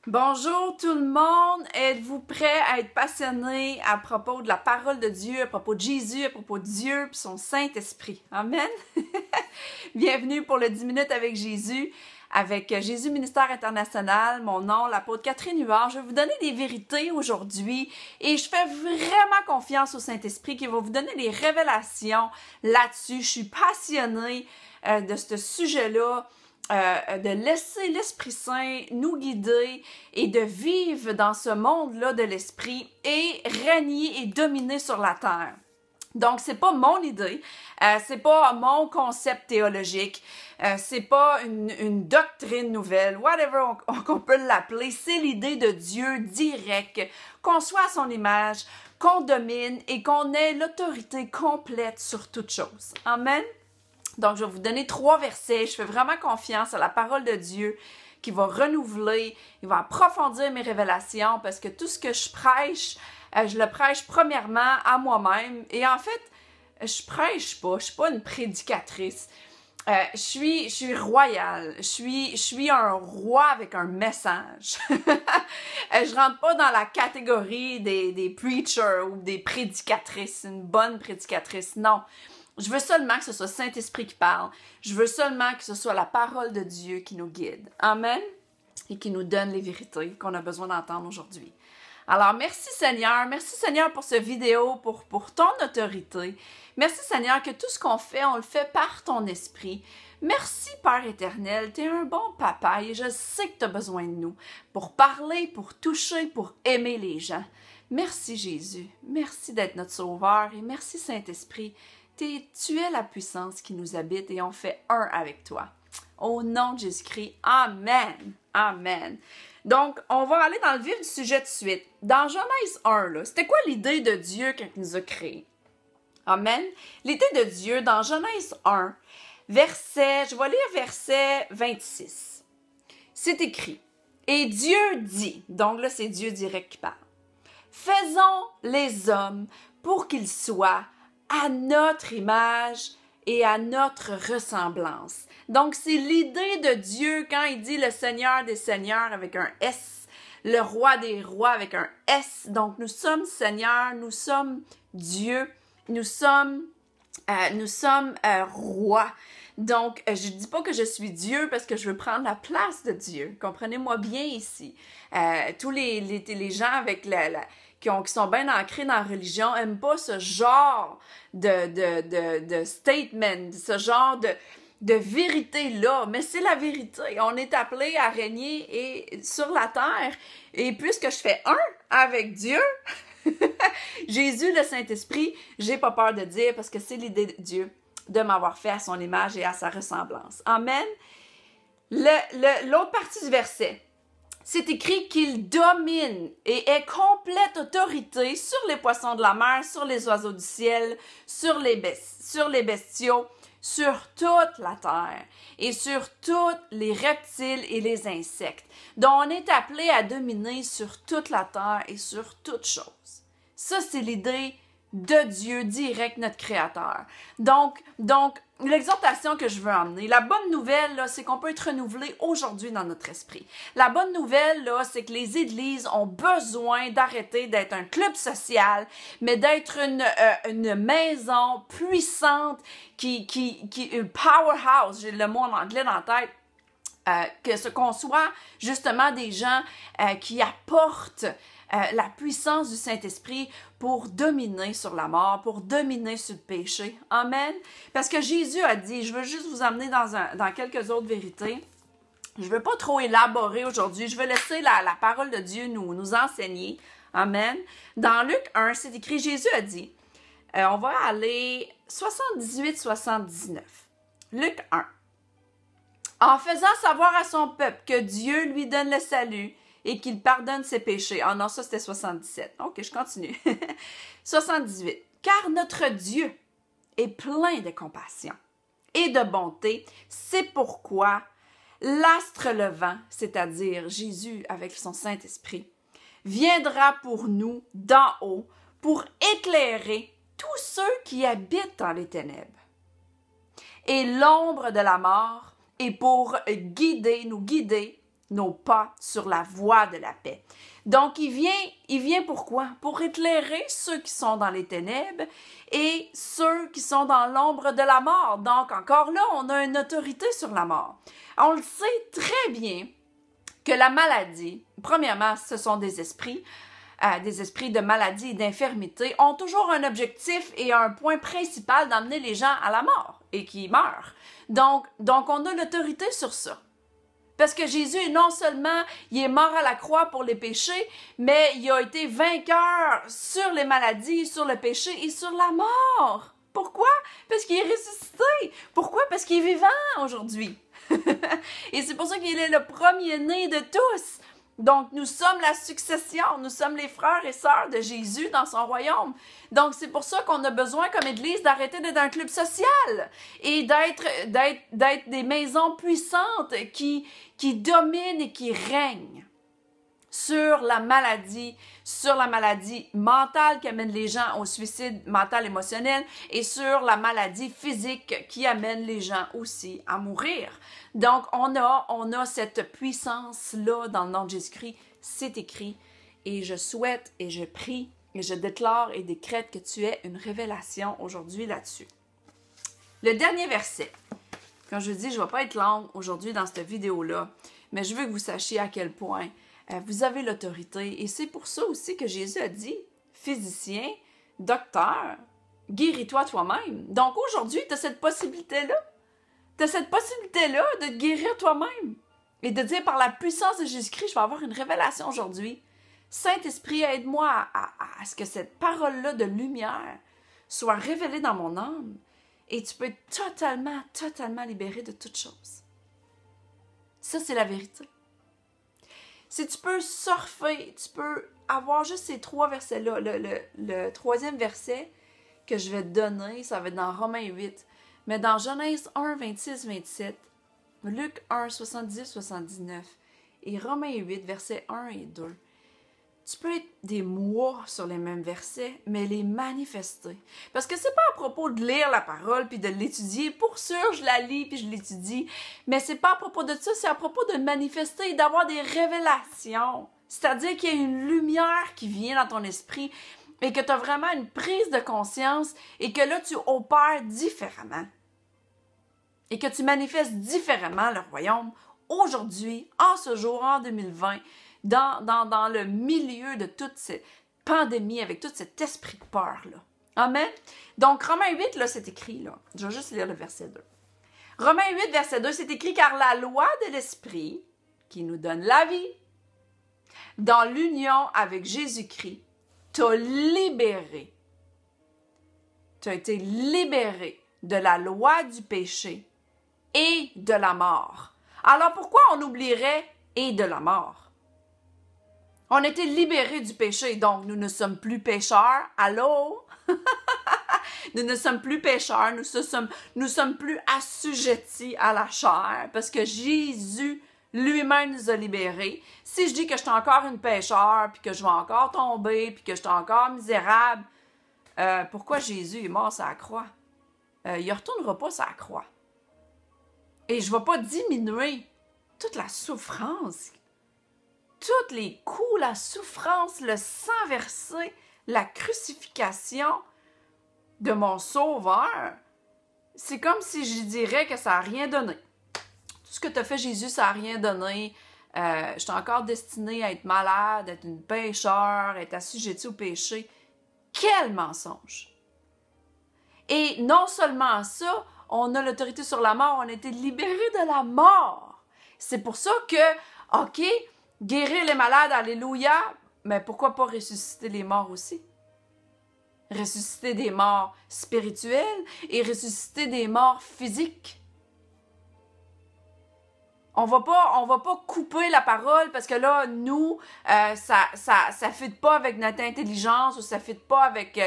Bonjour tout le monde, êtes-vous prêts à être passionnés à propos de la parole de Dieu, à propos de Jésus, à propos de Dieu et son Saint-Esprit? Amen! Bienvenue pour le 10 minutes avec Jésus, avec Jésus Ministère International, mon nom, l'apôtre Catherine Huard. Je vais vous donner des vérités aujourd'hui et je fais vraiment confiance au Saint-Esprit qui va vous donner des révélations là-dessus. Je suis passionnée de ce sujet-là. De laisser l'Esprit Saint nous guider et de vivre dans ce monde-là de l'Esprit et régner et dominer sur la terre. Donc, c'est pas mon idée, c'est pas mon concept théologique, c'est pas une doctrine nouvelle, whatever qu'on peut l'appeler, c'est l'idée de Dieu direct, qu'on soit à son image, qu'on domine et qu'on ait l'autorité complète sur toute chose. Amen. Donc, je vais vous donner 3 versets. Je fais vraiment confiance à la parole de Dieu qui va renouveler, il va approfondir mes révélations parce que tout ce que je prêche, je le prêche premièrement à moi-même. Et en fait, je prêche pas, je suis pas une prédicatrice. Je suis royale, je suis un roi avec un message. Je rentre pas dans la catégorie des preachers ou des prédicatrices, une bonne prédicatrice, non. Je veux seulement que ce soit Saint-Esprit qui parle. Je veux seulement que ce soit la parole de Dieu qui nous guide. Amen. Et qui nous donne les vérités qu'on a besoin d'entendre aujourd'hui. Alors, merci Seigneur pour cette vidéo, pour ton autorité. Merci Seigneur que tout ce qu'on fait, on le fait par ton esprit. Merci Père éternel, tu es un bon papa et je sais que tu as besoin de nous pour parler, pour toucher, pour aimer les gens. Merci Jésus, merci d'être notre sauveur et merci Saint-Esprit. Tu es la puissance qui nous habite et on fait un avec toi. Au nom de Jésus-Christ, Amen. Amen. Donc, on va aller dans le vif du sujet de suite. Dans Genèse 1, c'était quoi l'idée de Dieu quand il nous a créés? Amen. L'idée de Dieu dans Genèse 1, je vais lire verset 26. C'est écrit. Et Dieu dit, donc là c'est Dieu direct qui parle, faisons les hommes pour qu'ils soient à notre image et à notre ressemblance. Donc, c'est l'idée de Dieu quand il dit le Seigneur des Seigneurs avec un S, le Roi des Rois avec un S. Donc, nous sommes Seigneur, nous sommes Dieu, nous sommes rois. Donc, je dis pas que je suis Dieu parce que je veux prendre la place de Dieu. Comprenez-moi bien ici. Tous les gens avec qui sont bien ancrés dans la religion n'aiment pas ce genre de statement, ce genre de vérité-là. Mais c'est la vérité. On est appelé à régner sur la terre. Et puisque je fais un avec Dieu, Jésus, le Saint-Esprit, j'ai pas peur de dire parce que c'est l'idée de Dieu de m'avoir fait à son image et à sa ressemblance. Amen. L'autre partie du verset. C'est écrit qu'il domine et ait complète autorité sur les poissons de la mer, sur les oiseaux du ciel, sur les bestiaux, sur toute la terre et sur tous les reptiles et les insectes, dont on est appelé à dominer sur toute la terre et sur toute chose. Ça, c'est l'idée de Dieu direct, notre Créateur. Donc, l'exhortation que je veux emmener, la bonne nouvelle, là, c'est qu'on peut être renouvelé aujourd'hui dans notre esprit. La bonne nouvelle, là, c'est que les églises ont besoin d'arrêter d'être un club social, mais d'être une maison puissante une powerhouse, j'ai le mot en anglais dans la tête, qu'on soit justement des gens qui apportent la puissance du Saint-Esprit pour dominer sur la mort, pour dominer sur le péché. Amen. Parce que Jésus a dit, je veux juste vous amener dans quelques autres vérités. Je ne veux pas trop élaborer aujourd'hui. Je veux laisser la parole de Dieu nous enseigner. Amen. Dans Luc 1, c'est écrit, Jésus a dit, on va aller 78-79. Luc 1. En faisant savoir à son peuple que Dieu lui donne le salut, et qu'il pardonne ses péchés. Ah non, ça c'était 77. Ok, je continue. 78. Car notre Dieu est plein de compassion et de bonté. C'est pourquoi l'astre levant, c'est-à-dire Jésus avec son Saint-Esprit, viendra pour nous d'en haut pour éclairer tous ceux qui habitent dans les ténèbres et l'ombre de la mort et pour nous guider nos pas sur la voie de la paix. Donc, il vient pourquoi? Pour éclairer ceux qui sont dans les ténèbres et ceux qui sont dans l'ombre de la mort. Donc, encore là, on a une autorité sur la mort. On le sait très bien que la maladie, premièrement, ce sont des esprits de maladie et d'infirmité, ont toujours un objectif et un point principal d'amener les gens à la mort et qui meurent. Donc on a l'autorité sur ça. Parce que Jésus, non seulement il est mort à la croix pour les péchés, mais il a été vainqueur sur les maladies, sur le péché et sur la mort. Pourquoi? Parce qu'il est ressuscité. Pourquoi? Parce qu'il est vivant aujourd'hui. Et c'est pour ça qu'il est le premier-né de tous. Donc, nous sommes la succession, nous sommes les frères et sœurs de Jésus dans son royaume. Donc, c'est pour ça qu'on a besoin, comme Église, d'arrêter d'être un club social et d'être des maisons puissantes qui dominent et qui règnent sur la maladie mentale qui amène les gens au suicide mental émotionnel et sur la maladie physique qui amène les gens aussi à mourir. Donc, on a cette puissance-là dans le nom de Jésus-Christ. C'est écrit. Et je souhaite et je prie et je déclare et décrète que tu aies une révélation aujourd'hui là-dessus. Le dernier verset. Quand je dis, je ne vais pas être longue aujourd'hui dans cette vidéo-là, mais je veux que vous sachiez à quel point vous avez l'autorité. Et c'est pour ça aussi que Jésus a dit, physicien, docteur, guéris-toi toi-même. Donc aujourd'hui, tu as cette possibilité-là. Tu as cette possibilité-là de te guérir toi-même et de dire par la puissance de Jésus-Christ, je vais avoir une révélation aujourd'hui. Saint-Esprit, aide-moi à ce que cette parole-là de lumière soit révélée dans mon âme et tu peux être totalement libéré de toutes choses. Ça, c'est la vérité. Si tu peux surfer, tu peux avoir juste ces 3 versets-là. Le 3e verset que je vais te donner, ça va être dans Romains 8. Mais dans Genèse 1, 26, 27, Luc 1, 70, 79 et Romains 8, versets 1 et 2, tu peux être des mois sur les mêmes versets, mais les manifester. Parce que c'est pas à propos de lire la parole puis de l'étudier. Pour sûr, je la lis puis je l'étudie. Mais c'est pas à propos de ça, c'est à propos de manifester et d'avoir des révélations. C'est-à-dire qu'il y a une lumière qui vient dans ton esprit et que tu as vraiment une prise de conscience et que là, tu opères différemment. Et que tu manifestes différemment le royaume aujourd'hui, en ce jour, en 2020, dans le milieu de toute cette pandémie, avec tout cet esprit de peur-là. Amen? Donc, Romains 8, là, c'est écrit, là. Je vais juste lire le verset 2. Romains 8, verset 2, c'est écrit « Car la loi de l'Esprit, qui nous donne la vie, dans l'union avec Jésus-Christ, t'a libéré. Tu as été libéré de la loi du péché et de la mort. » Alors, pourquoi on oublierait « et de la mort » ? On a été libérés du péché, donc nous ne sommes plus pécheurs. Allô? Nous ne sommes plus pécheurs, nous sommes plus assujettis à la chair parce que Jésus lui-même nous a libérés. Si je dis que je suis encore une pécheur, puis que je vais encore tomber, puis que je suis encore misérable, pourquoi Jésus est mort sur la croix? Il ne retournera pas sur la croix. Et je ne vais pas diminuer toute la souffrance, tous les coups, la souffrance, le sang versé, la crucifixion de mon Sauveur. C'est comme si je dirais que ça n'a rien donné. Tout ce que tu as fait, Jésus, ça n'a rien donné. Je suis encore destinée à être malade, être une pécheur, être assujettie au péché. Quel mensonge! Et non seulement ça, on a l'autorité sur la mort, on a été libérés de la mort. C'est pour ça que, OK, guérir les malades, alléluia, mais pourquoi pas ressusciter les morts aussi? Ressusciter des morts spirituelles et ressusciter des morts physiques. On va pas couper la parole parce que là, nous, ça fit pas avec notre intelligence ou ça fit pas avec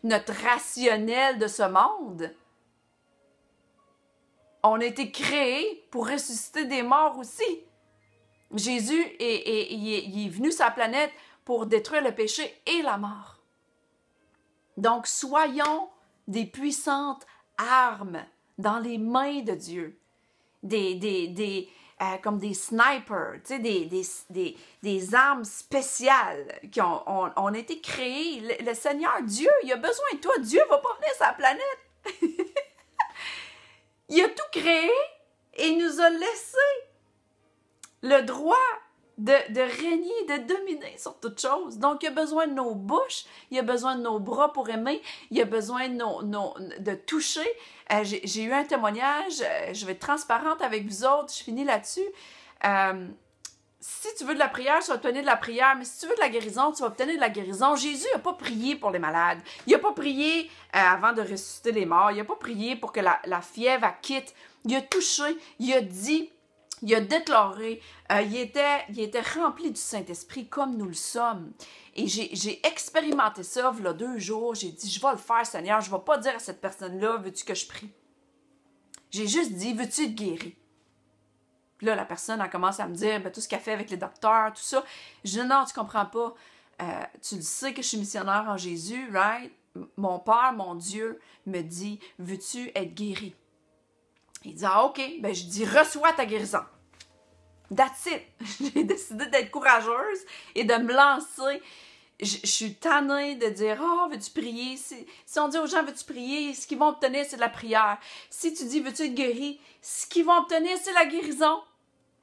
notre rationnel de ce monde. On a été créés pour ressusciter des morts aussi. Jésus il est venu sur la planète pour détruire le péché et la mort. Donc, soyons des puissantes armes dans les mains de Dieu. comme des snipers, tu sais, des armes spéciales qui ont été créées. Le Seigneur Dieu, il a besoin de toi. Dieu va pas venir sur la planète. Il a tout créé et il nous a laissé le droit de régner, de dominer sur toute chose. Donc, il a besoin de nos bouches, il a besoin de nos bras pour aimer, il a besoin de toucher. J'ai eu un témoignage, je vais être transparente avec vous autres, je finis là-dessus. Si tu veux de la prière, tu vas obtenir de la prière, mais si tu veux de la guérison, tu vas obtenir de la guérison. Jésus n'a pas prié pour les malades. Il n'a pas prié avant de ressusciter les morts. Il n'a pas prié pour que la fièvre quitte. Il a touché, il a dit, il a déclaré, il était rempli du Saint-Esprit comme nous le sommes. Et j'ai expérimenté ça, il y a 2 jours. J'ai dit, je vais le faire, Seigneur. Je ne vais pas dire à cette personne-là, veux-tu que je prie? J'ai juste dit, veux-tu être guéri? Puis là, la personne a commencé à me dire, tout ce qu'elle fait avec les docteurs, tout ça. Je dis, non, tu comprends pas. Tu le sais que je suis missionnaire en Jésus, right? Mon Père, mon Dieu, me dit, veux-tu être guéri? Il dit, ah, OK. Ben, je dis, reçois ta guérison. That's it. J'ai décidé d'être courageuse et de me lancer. Je suis tannée de dire, oh, veux-tu prier? Si on dit aux gens, veux-tu prier? Ce qu'ils vont obtenir, c'est de la prière. Si tu dis, veux-tu être guéri? Ce qu'ils vont obtenir, c'est la guérison.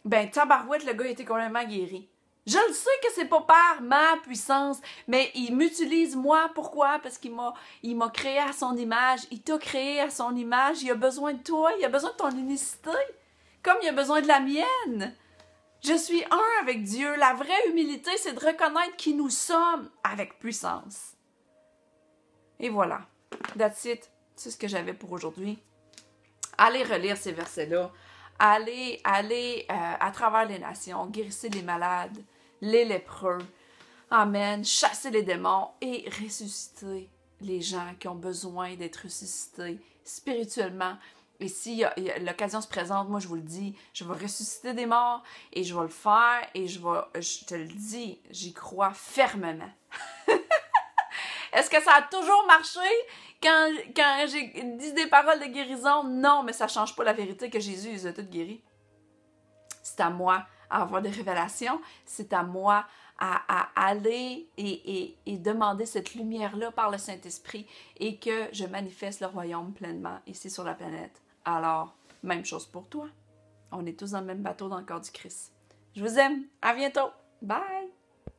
Ben, tabarouette, le gars a été complètement guéri. Je le sais que c'est pas par ma puissance, mais il m'utilise moi. Pourquoi? Parce qu'il m'a créé à son image. Il t'a créé à son image. Il a besoin de toi. Il a besoin de ton unicité. Comme il a besoin de la mienne. Je suis un avec Dieu. La vraie humilité, c'est de reconnaître qui nous sommes avec puissance. Et voilà. That's it. C'est ce que j'avais pour aujourd'hui. Allez relire ces versets-là. Allez à travers les nations, guérissez les malades, les lépreux. Amen. Chassez les démons et ressuscitez les gens qui ont besoin d'être ressuscités spirituellement. Et si l'occasion se présente, moi je vous le dis, je vais ressusciter des morts et je vais le faire et je te le dis, j'y crois fermement. Est-ce que ça a toujours marché quand j'ai dit des paroles de guérison? Non, mais ça ne change pas la vérité que Jésus les a toutes guéris. C'est à moi à avoir des révélations, c'est à moi à aller et demander cette lumière-là par le Saint-Esprit et que je manifeste le royaume pleinement ici sur la planète. Alors, même chose pour toi. On est tous dans le même bateau dans le corps du Christ. Je vous aime. À bientôt. Bye!